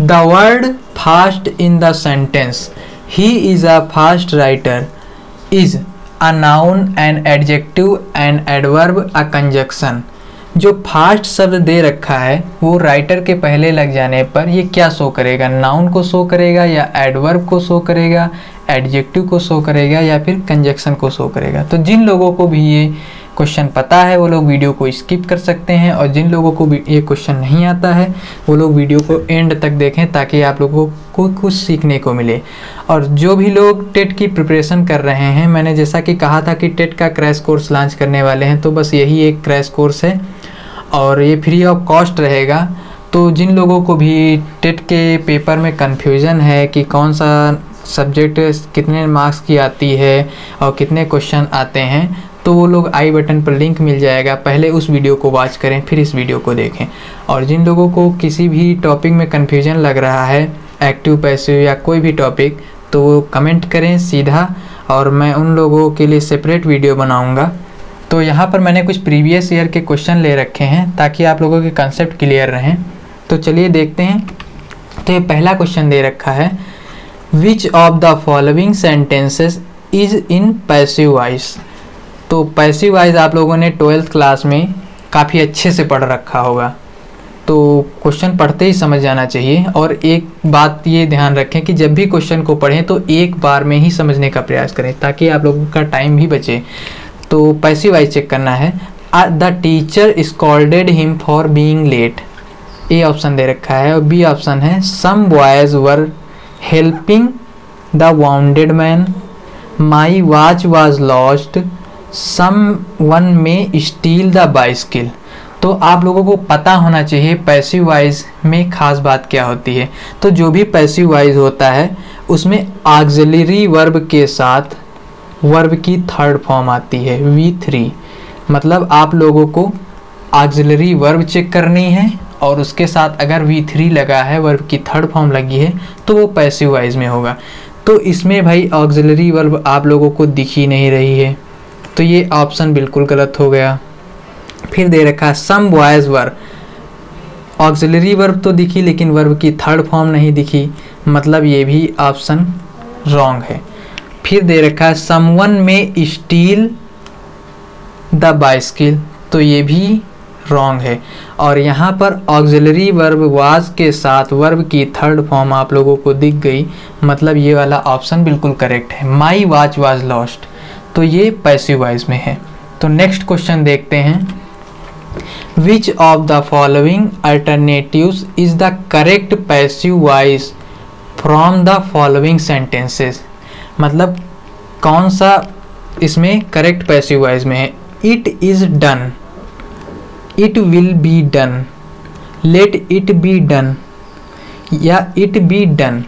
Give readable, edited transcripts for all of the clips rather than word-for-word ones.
The word fast in the sentence he is a fast writer is a noun and adjective and adverb a conjunction. जो fast शब्द दे रखा है वो writer के पहले लग जाने पर ये क्या शो करेगा, नाउन को शो करेगा या एडवर्ब को शो करेगा, एडजेक्टिव को शो करेगा या फिर कंजक्शन को शो करेगा। तो जिन लोगों को भी ये क्वेश्चन पता है वो लोग वीडियो को स्किप कर सकते हैं, और जिन लोगों को भी ये क्वेश्चन नहीं आता है वो लोग वीडियो को एंड तक देखें ताकि आप लोगों को कुछ सीखने को मिले। और जो भी लोग टेट की प्रिपरेशन कर रहे हैं, मैंने जैसा कि कहा था कि टेट का क्रैश कोर्स लॉन्च करने वाले हैं, तो बस यही एक क्रैश कोर्स है और ये फ्री ऑफ कॉस्ट रहेगा। तो जिन लोगों को भी टेट के पेपर में कन्फ्यूज़न है कि कौन सा सब्जेक्ट कितने मार्क्स की आती है और कितने क्वेश्चन आते हैं, तो वो लोग आई बटन पर लिंक मिल जाएगा, पहले उस वीडियो को वॉच करें फिर इस वीडियो को देखें। और जिन लोगों को किसी भी टॉपिक में कन्फ्यूजन लग रहा है, एक्टिव पैसिव या कोई भी टॉपिक, तो वो कमेंट करें सीधा और मैं उन लोगों के लिए सेपरेट वीडियो बनाऊंगा। तो यहाँ पर मैंने कुछ प्रीवियस ईयर के क्वेश्चन ले रखे हैं ताकि आप लोगों के कंसेप्ट क्लियर रहें। तो चलिए देखते हैं। तो ये पहला क्वेश्चन दे रखा है, विच of the following sentences is in passive voice. तो पैसिव वॉइस आप लोगों ने 12th क्लास में काफ़ी अच्छे से पढ़ रखा होगा, तो क्वेश्चन पढ़ते ही समझ जाना चाहिए। और एक बात ये ध्यान रखें कि जब भी क्वेश्चन को पढ़ें तो एक बार में ही समझने का प्रयास करें ताकि आप लोगों का टाइम भी बचे। तो पैसिव वॉइस चेक करना है, the teacher scolded him for being late, A option दे रखा है। और बी ऑप्शन है, some boys were helping the wounded man, my watch was lost, someone may steal the bicycle। तो आप लोगों को पता होना चाहिए पैसिव वॉइस में खास बात क्या होती है। तो जो भी पैसिव वॉइस होता है उसमें ऑक्सिलरी वर्ब के साथ वर्ब की थर्ड फॉर्म आती है V3। मतलब आप लोगों को ऑक्सिलरी वर्ब चेक करनी है और उसके साथ अगर V3 लगा है, वर्ब की थर्ड फॉर्म लगी है, तो वो पैसिव वॉइस में होगा। तो इसमें भाई ऑक्सिलरी वर्ब आप लोगों को दिख ही नहीं रही है, तो ये ऑप्शन बिल्कुल गलत हो गया। फिर दे रखा है some boys were, auxiliary verb तो दिखी लेकिन वर्ब की थर्ड फॉर्म नहीं दिखी, मतलब ये भी ऑप्शन रॉन्ग है। फिर दे रखा है समवन में स्टील द बाइसिकल, तो ये भी रॉन्ग है। और यहाँ पर ऑक्सिलरी वर्ब वाज के साथ वर्ब की थर्ड फॉर्म आप लोगों को दिख गई, मतलब ये वाला ऑप्शन बिल्कुल करेक्ट है, माई वॉच वाज लॉस्ट, तो ये पैसिव वॉइस में है। तो नेक्स्ट क्वेश्चन देखते हैं, which of the following alternatives is the correct passive voice from the following sentences. मतलब कौन सा इसमें करेक्ट पैसिव वॉइस में है, it is done, it will be done, let it be done या इट बी डन।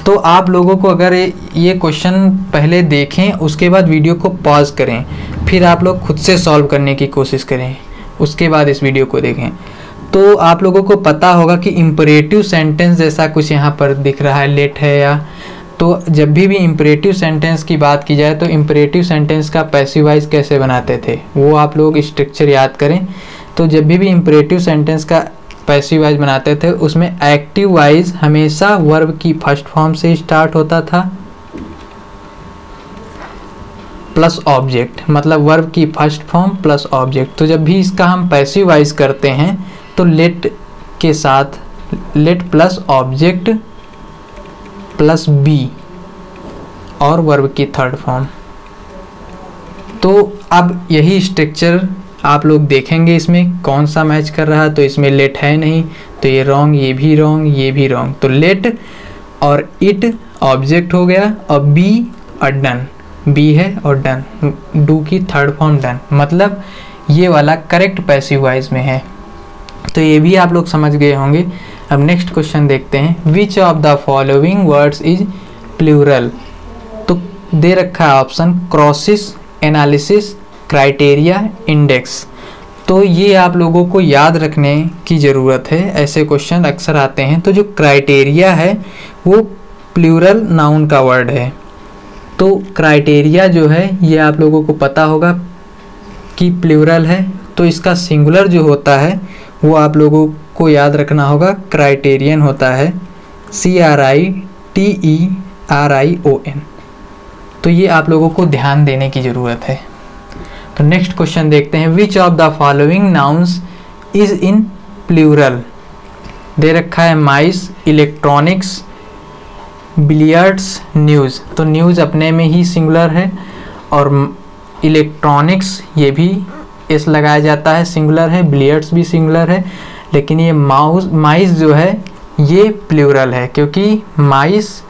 तो आप लोगों को अगर ये क्वेश्चन पहले देखें उसके बाद वीडियो को पॉज करें, फिर आप लोग खुद से सॉल्व करने की कोशिश करें, उसके बाद इस वीडियो को देखें, तो आप लोगों को पता होगा कि इम्परेटिव सेंटेंस जैसा कुछ यहाँ पर दिख रहा है, लेट है या। तो जब भी इम्परेटिव सेंटेंस की बात की जाए तो इम्परेटिव सेंटेंस का पैसिव वॉइस कैसे बनाते थे वो आप लोग स्ट्रक्चर याद करें। तो जब भी इम्परेटिव सेंटेंस का पैसिव वॉइस बनाते थे उसमें एक्टिव वॉइस हमेशा वर्ब की फर्स्ट फॉर्म से स्टार्ट होता था प्लस ऑब्जेक्ट, मतलब वर्ब की फर्स्ट फॉर्म प्लस ऑब्जेक्ट। तो जब भी इसका हम पैसिव वॉइस करते हैं तो लेट के साथ let plus object plus be और वर्ब की थर्ड फॉर्म। तो अब यही स्ट्रक्चर आप लोग देखेंगे इसमें कौन सा मैच कर रहा है। तो इसमें लेट है नहीं तो ये रॉन्ग, ये भी रॉन्ग, ये भी रॉन्ग। तो लेट और इट ऑब्जेक्ट हो गया और बी और डन, बी है और डन, डू की थर्ड फॉर्म डन, मतलब ये वाला करेक्ट पैसिव वॉइस में है। तो ये भी आप लोग समझ गए होंगे। अब नेक्स्ट क्वेश्चन देखते हैं, which of the following words is plural. तो दे रखा है option crises, analysis, criteria, index. तो ये आप लोगों को याद रखने की ज़रूरत है, ऐसे क्वेश्चन अक्सर आते हैं। तो जो क्राइटेरिया है वो प्लूरल नाउन का वर्ड है। तो क्राइटेरिया जो है ये आप लोगों को पता होगा कि प्लूरल है, तो इसका सिंगुलर जो होता है वो आप लोगों को याद रखना होगा, क्राइटेरियन होता है। CRITERION। तो ये आप लोगों को ध्यान देने की ज़रूरत है। तो नेक्स्ट क्वेश्चन देखते हैं, which of the following nouns is in plural. दे रखा है माइस, इलेक्ट्रॉनिक्स, बिलियर्ड्स, न्यूज़। तो न्यूज़ अपने में ही सिंगुलर है, और इलेक्ट्रॉनिक्स ये भी एस लगाया जाता है, सिंगुलर है, बिलियर्ड्स भी सिंगुलर है, लेकिन ये माइस जो है ये प्लूरल है, क्योंकि माइस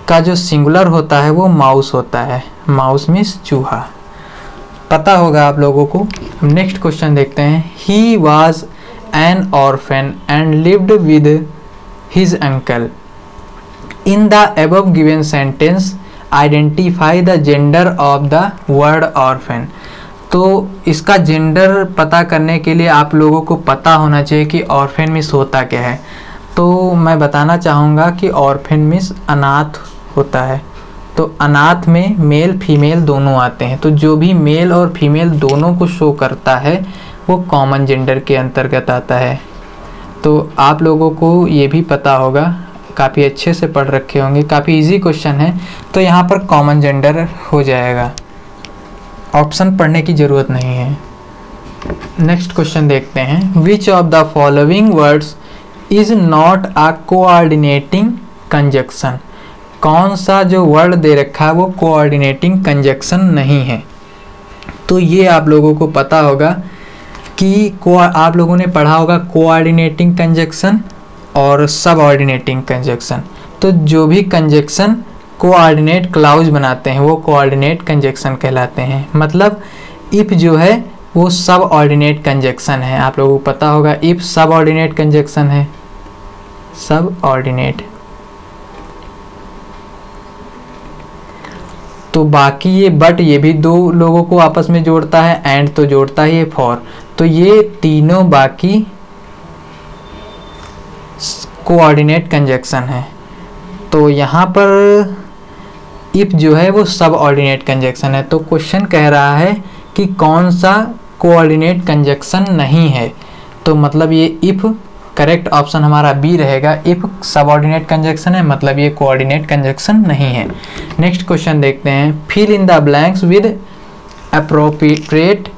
का जो सिंगुलर होता है वो माउस होता है। माउस मीन्स चूहा, पता होगा आप लोगों को। नेक्स्ट क्वेश्चन देखते हैं, he was an orphan and lived with his uncle. In the above given sentence identify the gender of the word orphan. तो इसका जेंडर पता करने के लिए आप लोगों को पता होना चाहिए कि ऑर्फन मीन्स होता क्या है। तो मैं बताना चाहूँगा कि ऑर्फन मीन्स अनाथ होता है। तो अनाथ में मेल फीमेल दोनों आते हैं, तो जो भी मेल और फीमेल दोनों को शो करता है वो कॉमन जेंडर के अंतर्गत आता है। तो आप लोगों को ये भी पता होगा, काफ़ी अच्छे से पढ़ रखे होंगे, काफ़ी इजी क्वेश्चन है। तो यहाँ पर कॉमन जेंडर हो जाएगा, ऑप्शन पढ़ने की ज़रूरत नहीं है। नेक्स्ट क्वेश्चन देखते हैं, which of the following words is not a coordinating conjunction. कौन सा जो वर्ड दे रखा है वो कोऑर्डिनेटिंग कंजक्शन नहीं है। तो ये आप लोगों को पता होगा कि आप लोगों ने पढ़ा होगा कोऑर्डिनेटिंग कंजक्शन और सबऑर्डिनेटिंग कंजक्शन। तो जो भी कंजक्शन कोऑर्डिनेट क्लाउज बनाते हैं वो कोऑर्डिनेट कंजक्शन कहलाते हैं। मतलब इफ जो है वो सबऑर्डिनेट कंजक्शन है। आप लोगों को पता होगा इफ सबऑर्डिनेट कंजक्शन है, सबऑर्डिनेट। तो बाकी ये बट ये भी दो लोगों को आपस में जोड़ता है, एंड तो जोड़ता ही है फॉर। तो ये तीनों बाकी कोऑर्डिनेट कंजक्शन है। तो यहाँ पर इफ जो है वो सबऑर्डिनेट कंजक्शन है। तो क्वेश्चन कह रहा है कि कौन सा कोऑर्डिनेट कंजक्शन नहीं है। तो मतलब ये इफ, करेक्ट ऑप्शन हमारा बी रहेगा। इफ सबऑर्डिनेट कंजक्शन है मतलब ये कोऑर्डिनेट कंजक्शन नहीं है। नेक्स्ट क्वेश्चन देखते हैं, fill in the blanks with appropriate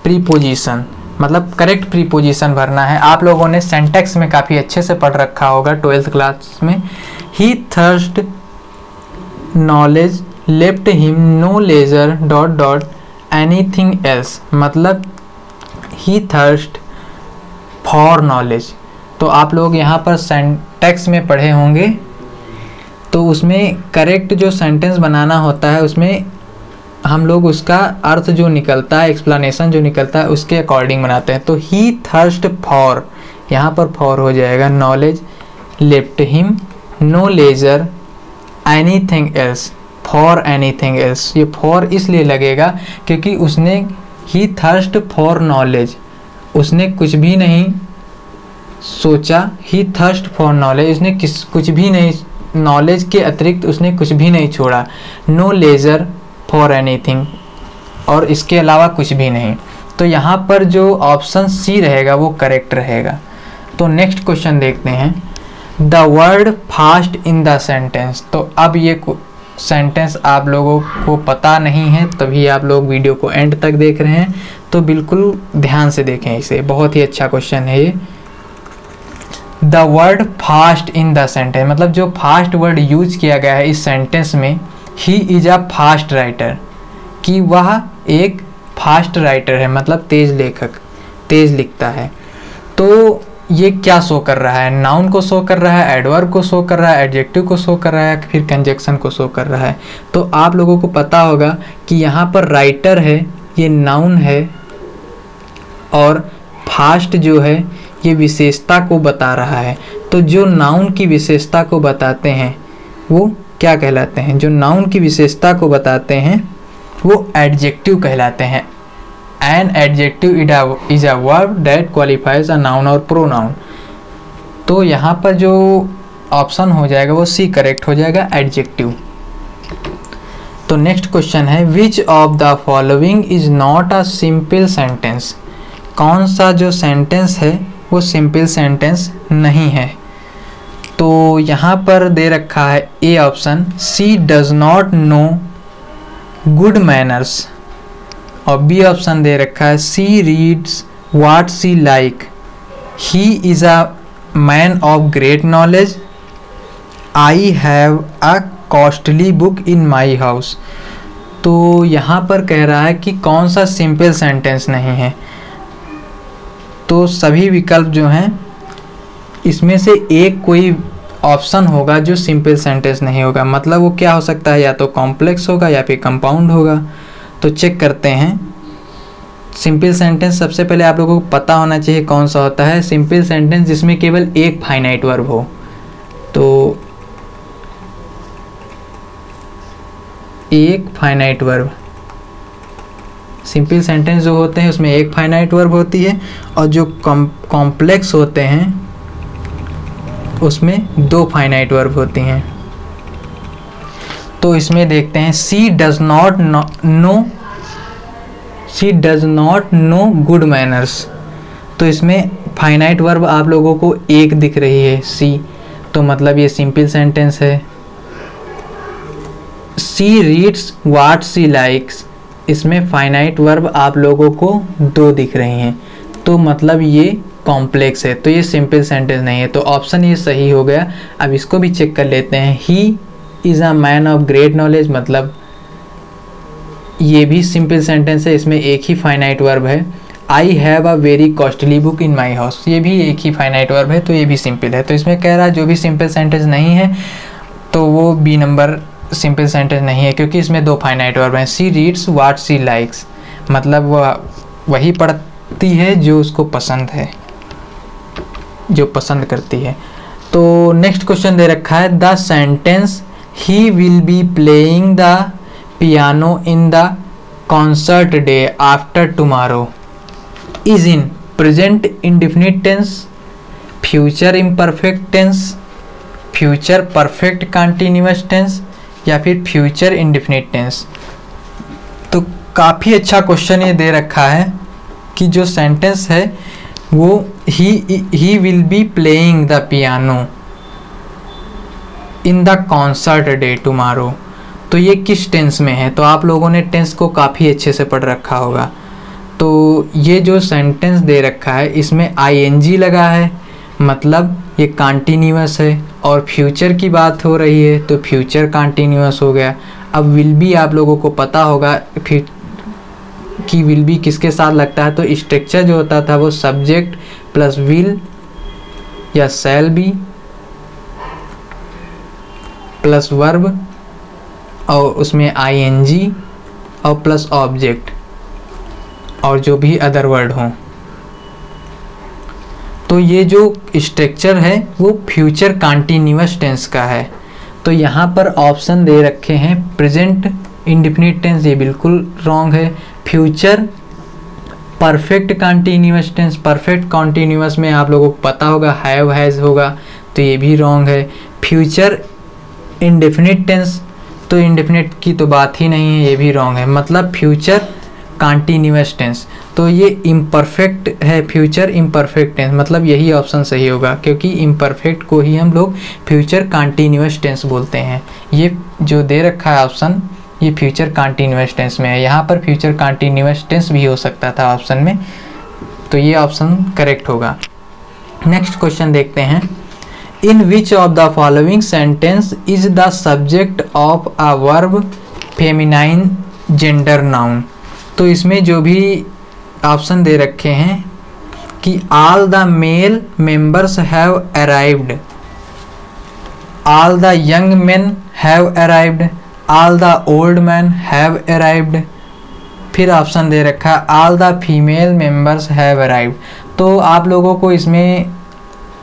preposition. मतलब करेक्ट प्रीपोजिशन भरना है। आप लोगों ने सेंटेक्स में काफ़ी अच्छे से पढ़ रखा होगा 12th क्लास में। He thirst knowledge left him no leisure dot dot anything else. मतलब ही थर्स्ट फॉर नॉलेज। तो आप लोग यहाँ पर सेंटेक्स में पढ़े होंगे, तो उसमें करेक्ट जो सेंटेंस बनाना होता है उसमें हम लोग उसका अर्थ जो निकलता है, एक्सप्लेनेशन जो निकलता है उसके अकॉर्डिंग बनाते हैं। तो ही थर्स्ट फॉर, यहाँ पर फॉर हो जाएगा, knowledge left him no leisure anything else, for anything else. ये फॉर इसलिए लगेगा क्योंकि उसने ही थर्स्ट फॉर नॉलेज, उसने कुछ भी नहीं सोचा। ही थर्स्ट फॉर नॉलेज, उसने कुछ भी नहीं, नॉलेज के अतिरिक्त उसने कुछ भी नहीं छोड़ा। नो लेजर फॉर एनीथिंग, और इसके अलावा कुछ भी नहीं। तो यहाँ पर जो ऑप्शन सी रहेगा वो करेक्ट रहेगा। तो नेक्स्ट क्वेश्चन देखते हैं, the word fast in the sentence. तो अब ये सेंटेंस आप लोगों को पता नहीं है तभी आप लोग वीडियो को एंड तक देख रहे हैं, तो बिल्कुल ध्यान से देखें इसे, बहुत ही अच्छा क्वेश्चन है ये। The word fast in the sentence, मतलब जो फास्ट वर्ड यूज किया गया है इस सेंटेंस में, he is a fast writer, कि वह एक फास्ट राइटर है, मतलब तेज लेखक, तेज लिखता है। तो ये क्या शो कर रहा है, नाउन को शो कर रहा है, एडवर्ब को शो कर रहा है, एडजेक्टिव को शो कर रहा है, फिर कंजक्शन को शो कर रहा है। तो आप लोगों को पता होगा कि यहाँ पर राइटर है, ये नाउन है, और फास्ट जो है ये विशेषता को बता रहा है। तो जो नाउन की विशेषता को बताते हैं वो क्या कहलाते हैं, जो नाउन की विशेषता को बताते हैं वो एडजेक्टिव कहलाते हैं। An adjective is a verb that qualifies a noun और प्रोनाउन। तो यहाँ पर जो ऑप्शन हो जाएगा वो सी करेक्ट हो जाएगा, एडजेक्टिव। तो नेक्स्ट क्वेश्चन है, विच of the following is not a simple sentence. कौन सा जो सेंटेंस है वो सिंपल सेंटेंस नहीं है। तो यहाँ पर दे रखा है A option, she does not know good manners, और बी ऑप्शन दे रखा है she reads what she like, he is a man of great knowledge, I have a costly book in my house. तो यहाँ पर कह रहा है कि कौन सा सिंपल सेंटेंस नहीं है। तो सभी विकल्प जो हैं इसमें से एक कोई ऑप्शन होगा जो सिंपल सेंटेंस नहीं होगा। मतलब वो क्या हो सकता है, या तो कॉम्प्लेक्स होगा या फिर कंपाउंड होगा। तो चेक करते हैं। सिंपल सेंटेंस सबसे पहले आप लोगों को पता होना चाहिए कौन सा होता है। सिंपल सेंटेंस जिसमें केवल एक फाइनाइट वर्ब हो। तो एक फाइनाइट वर्ब, सिंपल सेंटेंस जो होते हैं उसमें एक फाइनाइट वर्ब होती है, और जो कॉम्प्लेक्स होते हैं उसमें दो फाइनाइट वर्ब होती हैं। तो इसमें देखते हैं she does not know good manners. तो इसमें फाइनाइट वर्ब आप लोगों को एक दिख रही है सी, तो मतलब ये सिंपल सेंटेंस है। She reads what she likes, इसमें फाइनाइट वर्ब आप लोगों को दो दिख रही हैं, तो मतलब ये कॉम्प्लेक्स है, तो ये सिंपल सेंटेंस नहीं है। तो ऑप्शन ये सही हो गया। अब इसको भी चेक कर लेते हैं। He is a man of great knowledge, मतलब ये भी सिंपल सेंटेंस है, इसमें एक ही फाइनाइट वर्ब है। I have a very costly book in my house, ये भी एक ही फाइनाइट वर्ब है, तो ये भी सिंपल है। तो इसमें कह रहा है जो भी सिंपल सेंटेंस नहीं है तो वो बी नंबर सिंपल सेंटेंस नहीं है, क्योंकि इसमें दो फाइनाइट वर्ब हैं। She reads what she likes, मतलब वह वही पढ़ती है जो उसको पसंद है, जो पसंद करती है। तो नेक्स्ट क्वेश्चन दे रखा है the sentence he will be playing the piano in the concert day after tomorrow is in present indefinite tense, future imperfect tense, future perfect continuous tense, या फिर फ्यूचर इंडेफिनिट टेंस। तो काफ़ी अच्छा question ये दे रखा है कि जो सेंटेंस है वो ही will be playing the piano in the concert day tomorrow, तो ये किस टेंस में है। तो आप लोगों ने टेंस को काफ़ी अच्छे से पढ़ रखा होगा। तो ये जो सेंटेंस दे रखा है इसमें आईएनजी लगा है, मतलब ये कंटिन्यूअस है, और फ्यूचर की बात हो रही है तो फ्यूचर कंटिन्यूअस हो गया। अब विल बी आप लोगों को पता होगा कि विल बी किसके साथ लगता है। तो स्ट्रक्चर जो होता था वो सब्जेक्ट प्लस विल या शैल बी प्लस वर्ब, और उसमें आईएनजी और प्लस ऑब्जेक्ट और जो भी अदर वर्ड हों। तो ये जो स्ट्रक्चर है वो फ्यूचर कंटिन्यूअस टेंस का है। तो यहाँ पर ऑप्शन दे रखे हैं प्रेजेंट इंडेफिनिट टेंस, ये बिल्कुल रॉन्ग है। Future perfect continuous tense, perfect continuous में आप लोगों को पता होगा हैव हैज़ होगा, तो ये भी रॉन्ग है। फ्यूचर इंडेफिनिट टेंस, तो इंडेफिनिट की तो बात ही नहीं है, ये भी रॉन्ग है। मतलब फ्यूचर कंटिन्यूअस टेंस, तो ये इम्परफेक्ट है, फ्यूचर इम्परफेक्ट टेंस, मतलब यही ऑप्शन सही होगा, क्योंकि इम्परफेक्ट को ही हम लोग फ्यूचर कंटिन्यूअस टेंस बोलते हैं। ये जो दे रखा है ऑप्शन ये फ्यूचर कंटिन्यूअस टेंस में है। यहाँ पर फ्यूचर कंटिन्यूअस टेंस भी हो सकता था ऑप्शन में, तो ये ऑप्शन करेक्ट होगा। नेक्स्ट क्वेश्चन देखते हैं। In which of the following sentence is the subject of a verb feminine gender noun. तो इसमें जो भी ऑप्शन दे रखे हैं कि all the male members have arrived, all the young men have arrived, all the old man have arrived, फिर option दे रखा है all the female members have arrived. तो आप लोगों को इसमें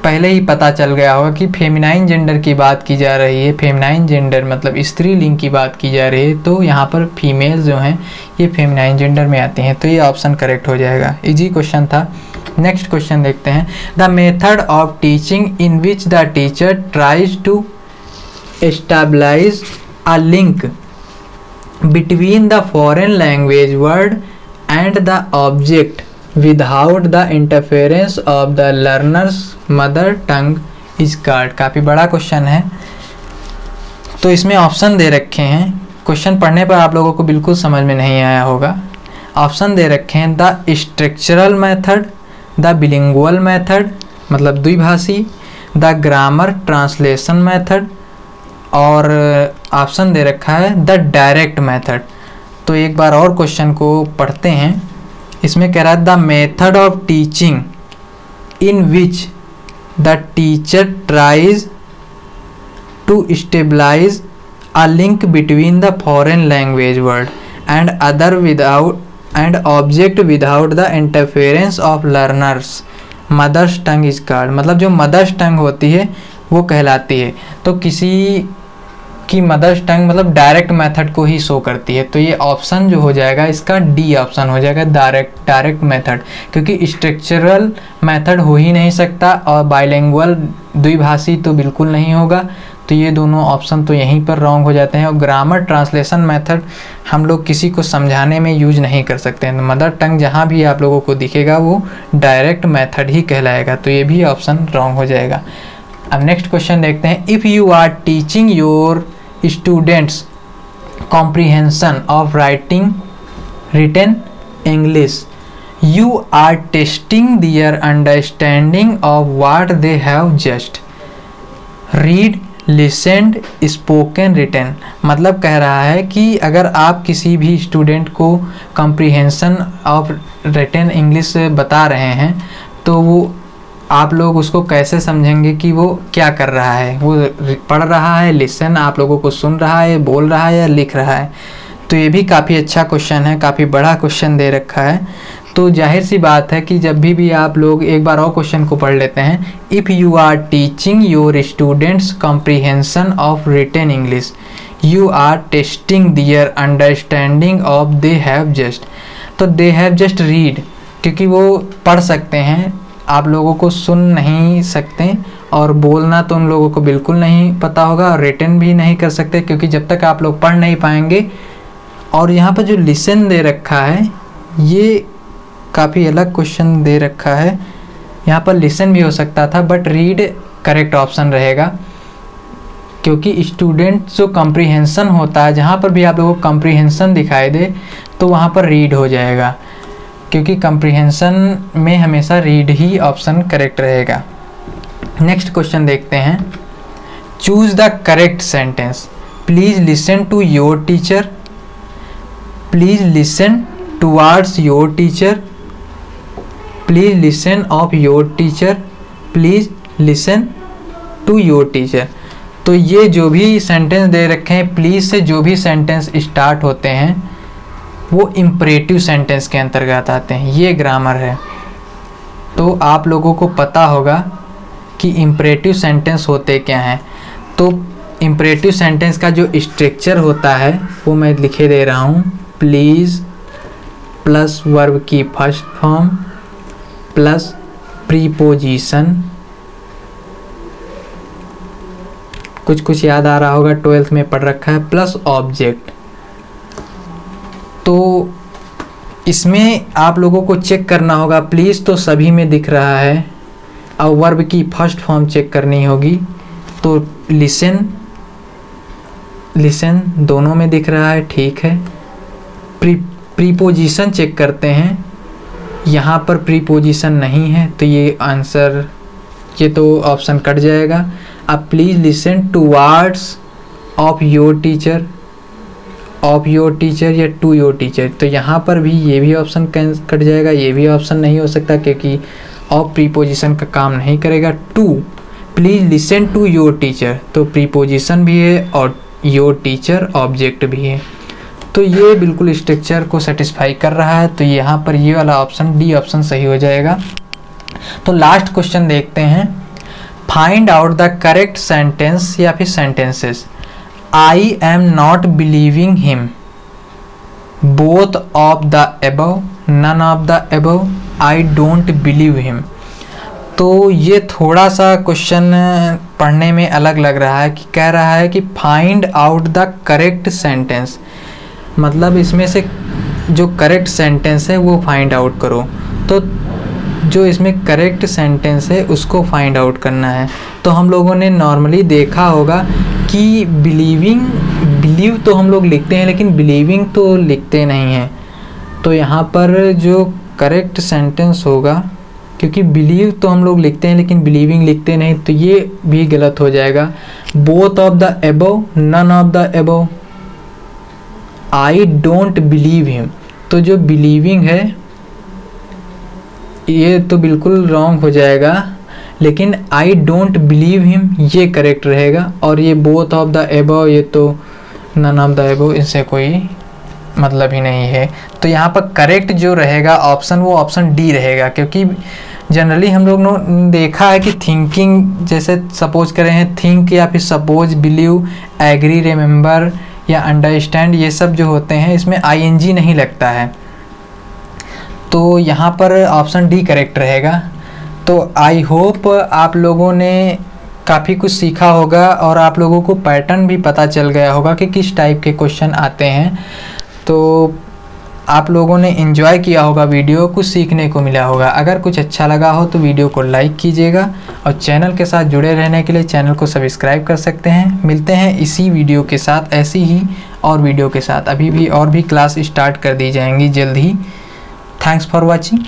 पहले ही पता चल गया होगा कि फेमिनाइन जेंडर की बात की जा रही है। फेमिनाइन जेंडर मतलब स्त्रीलिंग की बात की जा रही है, तो यहाँ पर फीमेल जो हैं ये फेमिनाइन जेंडर में आती हैं, तो ये ऑप्शन करेक्ट हो जाएगा। इजी क्वेश्चन था। नेक्स्ट क्वेश्चन देखते हैं। The method of teaching in which the teacher tries to establish a link between the foreign language word and the object without the interference of the learner's mother tongue is called. काफ़ी बड़ा question है, तो इसमें option दे रखे हैं। Question पढ़ने पर आप लोगों को बिल्कुल समझ में नहीं आया होगा। ऑप्शन दे रखे हैं the structural method, the bilingual method मतलब द्विभाषी, द ग्रामर ट्रांसलेशन मेथड, और ऑप्शन दे रखा है द डायरेक्ट मेथड। तो एक बार और क्वेश्चन को पढ़ते हैं। इसमें कह रहा है the method of teaching in which the teacher tries to stabilise a link between the foreign language word and other without and object without the interference of learners mother's tongue is called। मतलब जो mother's टंग होती है वो कहलाती है। तो किसी की मदर्स टंग मतलब डायरेक्ट मेथड को ही शो करती है। तो ये ऑप्शन जो हो जाएगा इसका डी ऑप्शन हो जाएगा, डायरेक्ट मेथड, क्योंकि स्ट्रक्चरल मेथड हो ही नहीं सकता और बाइलिंगुअल द्विभाषी तो बिल्कुल नहीं होगा। तो ये दोनों ऑप्शन तो यहीं पर रॉन्ग हो जाते हैं। और ग्रामर ट्रांसलेशन मेथड हम लोग किसी को समझाने में यूज नहीं कर सकते हैं। मदर टंग जहाँ भी आप लोगों को दिखेगा वो डायरेक्ट मेथड ही कहलाएगा। तो ये भी ऑप्शन रॉन्ग हो जाएगा। अब नेक्स्ट क्वेश्चन देखते हैं। If you are teaching your students comprehension of writing written English, you are testing their understanding of what they have just read listened spoken written. मतलब कह रहा है कि अगर आप किसी भी स्टूडेंट को कॉम्प्रिहेंशन ऑफ रिटन इंग्लिश बता रहे हैं तो वो आप लोग उसको कैसे समझेंगे कि वो क्या कर रहा है, वो पढ़ रहा है, लिसन आप लोगों को सुन रहा है, बोल रहा है या लिख रहा है। तो ये भी काफ़ी अच्छा क्वेश्चन है, काफ़ी बड़ा क्वेश्चन दे रखा है। तो जाहिर सी बात है कि जब भी आप लोग एक बार और क्वेश्चन को पढ़ लेते हैं। If you are teaching your students comprehension of written English, you are testing their understanding of they have just. तो दे हैव जस्ट रीड, क्योंकि वो पढ़ सकते हैं, आप लोगों को सुन नहीं सकते, और बोलना तो उन लोगों को बिल्कुल नहीं पता होगा, और रिटन भी नहीं कर सकते क्योंकि जब तक आप लोग पढ़ नहीं पाएंगे। और यहाँ पर जो लिसन दे रखा है ये काफ़ी अलग क्वेश्चन दे रखा है। यहाँ पर लिसन भी हो सकता था बट रीड करेक्ट ऑप्शन रहेगा, क्योंकि स्टूडेंट जो कॉम्प्रिहेंशन होता है जहाँ पर भी आप लोगों को कॉम्प्रिहेंशन दिखाई दे तो वहाँ पर रीड हो जाएगा, क्योंकि कॉम्प्रिहेंशन में हमेशा रीड ही ऑप्शन करेक्ट रहेगा। नेक्स्ट क्वेश्चन देखते हैं। Choose the correct sentence, please listen to your teacher, please listen towards your teacher, please listen of your teacher, please listen to your teacher. तो ये जो भी सेंटेंस दे रखे हैं, प्लीज़ से जो भी सेंटेंस स्टार्ट होते हैं वो इम्परेटिव सेंटेंस के अंतर्गत आते हैं। ये ग्रामर है। तो आप लोगों को पता होगा कि इम्परेटिव सेंटेंस होते क्या हैं। तो इम्परेटिव सेंटेंस का जो स्ट्रक्चर होता है वो मैं लिखे दे रहा हूँ। प्लीज़ प्लस वर्ब की फर्स्ट फॉर्म प्लस प्रीपोजिशन, कुछ याद आ रहा होगा, 12th में पढ़ रखा है, प्लस ऑब्जेक्ट। तो इसमें आप लोगों को चेक करना होगा। प्लीज़ तो सभी में दिख रहा है, और वर्ब की फर्स्ट फॉर्म चेक करनी होगी। तो लिसन दोनों में दिख रहा है, ठीक है। प्रीपोजिशन चेक करते हैं, यहाँ पर प्रीपोजिशन नहीं है तो ये आंसर, ये तो ऑप्शन कट जाएगा। अब please listen towards of your teacher, of your teacher या टू योर टीचर, तो यहाँ पर भी ये भी ऑप्शन कट जाएगा। ये भी ऑप्शन नहीं हो सकता क्योंकि ऑफ प्रीपोजिशन का काम नहीं करेगा। To, please listen to your teacher, तो प्रीपोजिशन भी है और योर टीचर ऑब्जेक्ट भी है। तो ये बिल्कुल स्ट्रक्चर को सेटिस्फाई कर रहा है। तो यहाँ पर ये वाला ऑप्शन डी ऑप्शन सही हो जाएगा। तो लास्ट क्वेश्चन देखते हैं। Find out the correct sentence या फिर sentences. I am not believing him, both of the above, none of the above, I don't believe him. तो ये थोड़ा सा क्वेश्चन पढ़ने में अलग लग रहा है कि कह रहा है कि find out the correct sentence, मतलब इसमें से जो करेक्ट सेंटेंस है वो फाइंड आउट करो। तो जो इसमें करेक्ट सेंटेंस है उसको फाइंड आउट करना है। तो हम लोगों ने नॉर्मली देखा होगा कि बिलीव तो हम लोग लिखते हैं लेकिन बिलीविंग तो लिखते नहीं हैं। तो यहाँ पर जो करेक्ट सेंटेंस होगा, क्योंकि बिलीव तो हम लोग लिखते हैं लेकिन बिलीविंग लिखते नहीं, तो ये भी गलत हो जाएगा। Both of the above, none of the above, I don't believe him, तो जो बिलीविंग है ये तो बिल्कुल रॉन्ग हो जाएगा, लेकिन आई डोंट बिलीव हिम ये करेक्ट रहेगा। और ये बोथ ऑफ द एबव, ये तो नन ऑफ द एबव, इससे कोई मतलब ही नहीं है। तो यहाँ पर करेक्ट जो रहेगा ऑप्शन, वो ऑप्शन डी रहेगा, क्योंकि जनरली हम लोग ने देखा है कि थिंकिंग, जैसे सपोज करें हैं थिंक या फिर सपोज, बिलीव, एग्री, रिमेंबर या अंडरस्टैंड, ये सब जो होते हैं इसमें आईएनजी नहीं लगता है। तो यहाँ पर ऑप्शन डी करेक्ट रहेगा। तो आई होप आप लोगों ने काफ़ी कुछ सीखा होगा और आप लोगों को पैटर्न भी पता चल गया होगा कि किस टाइप के क्वेश्चन आते हैं। तो आप लोगों ने एंजॉय किया होगा वीडियो, कुछ सीखने को मिला होगा। अगर कुछ अच्छा लगा हो तो वीडियो को लाइक कीजिएगा और चैनल के साथ जुड़े रहने के लिए चैनल को सब्सक्राइब कर सकते हैं। मिलते हैं इसी वीडियो के साथ, ऐसी ही और वीडियो के साथ। अभी भी और भी क्लास स्टार्ट कर दी जाएंगी जल्द ही। Thanks for watching.